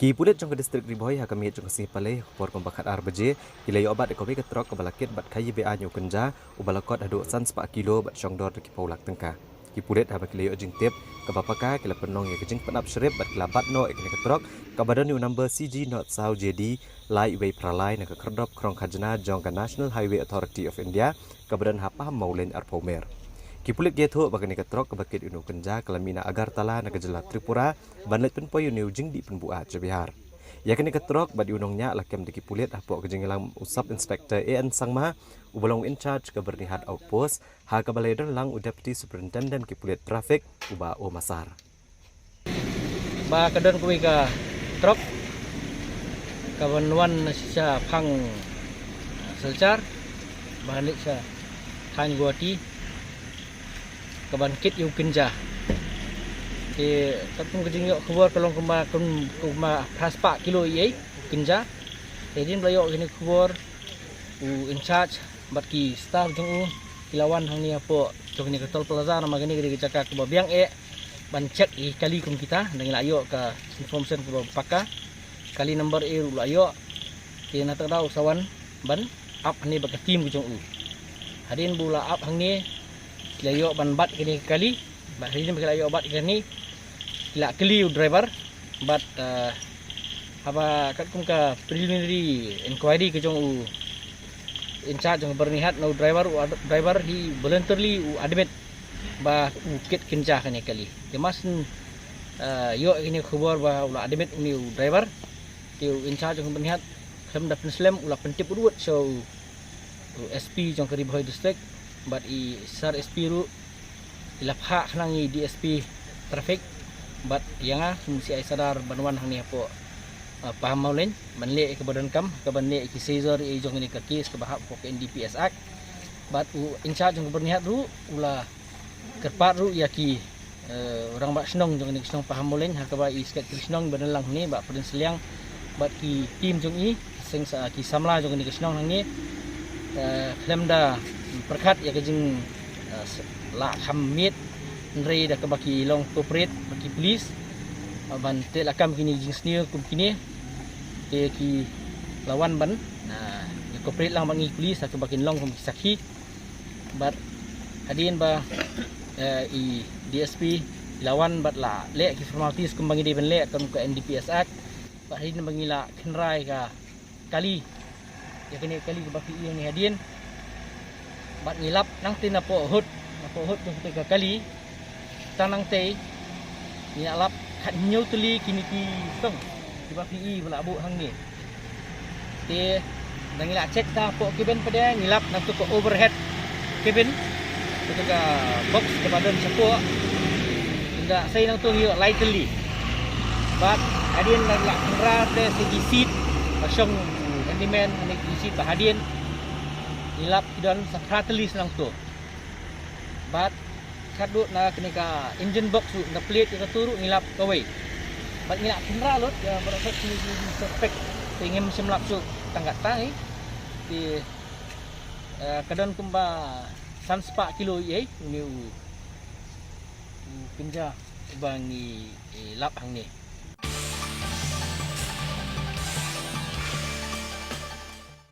Ki pulit jong ke distrik Riboy ha kami jong sing palai por kombakat arbaje kilai obat ekobe ke trok ke balakit bat kai be anyu kenja u balakot adu san 4 kilo bat jong dor ki paulak tengka. Ki pulit ha kilai ojing tip ke bapaka kila penong ya kejing penap syrip bat kelabat no ekne ke trok ke badan new number CG not South JD lai way pralai na ke kerdop krong khajna jong ke National Highway Authority of India ke badan hapa maulen arpomer. Kipulit getho bagani ketrok ke bakit unu kenja kelamina agar tala na kejelat Tripura banlet penpoy unu jing di penbuat Jabihar. Ya kini ketrok badi unongnya lakem di kipulit apok kejengilang usap inspektor AN Sangma ubalong in charge ke bernihat outpost ha ke balai lang deputy superintendent kipulit traffic uba o masar. Ba kadon kuwi ka truk kawanwan siya phang selcar balik sa khan guati kebangkit yung kenja di katong kejing yok keluar kalong kuma praspa kilo ye kenja jadi belayo gini keluar in charge bat ki staff jong kilawan hang ni apo jong ni ketol plaza nama gini gede cakap ke babiang ban cek kali kum kita dengan ayo ke information ke paka kali number ula ayo ki na tadaw sawan ban up ni baka team jong hadin bula up hang ni layo ban bat kini kali bat hari ni layo bat kini la keli driver bat apa kat kum ka preliminary inquiry ke jong in charge jong bernihat no driver he voluntarily admit ba kit kenja kani kali demas yo ini khabar ba ula admit ni driver ki in charge jong bernihat kham da slam ula pentip urut so SP jong Riboy district but sar SP ru ilapha khnang i DSP traffic but yanga si ai sadar banwan hang ni apo paham maulen banle ke badan kam ke banle ki Caesar e jong ni ka kes ke bahap ko NDPS Act but in charge jong bernihat ru ula kerpat ru ya ki orang bak senong jong ni senong paham maulen ha ka ba i sket senong banalang ni bak peden seliang but ki tim jong i sing sa ki samla jong ni senong hang ni klemda perkat ya kejing la khamit nrei da kabaki long corporate baki police ban te lakam kini jing sneer kum kini te ki lawan ban nah ya corporate lang bangi police atau bakin long kum sakhi bat hadin ba i DSP lawan bat la le ki formalities kum bangi de ben le kum ke NDPS Act bat hadin bangi la khenrai ka kali ya kini kali ke baki yang ni hadin bat ngilap nang tin apo hut jong ketika kali tanang te ni alap khat nyau teli kini ki song di PI bala abu hang ni te nangila cek ta apo kiben pada ngilap nang tu ko overhead kiben ketika box ke badan sapo inda sai nang tu ngiyo lightly bat adien nangila kamera te segi seat pasong handyman ni seat bahadien ngilap dan sakrateli senang tu bat kadut na kenika engine box tu na plate yang turut ngilap kawai bat ngilap kamera lot ya berasa ni suspek ingin mesin lap su tanggat tai di kadon kumba san 4 kilo ye ni kenja bang ni lap hang ni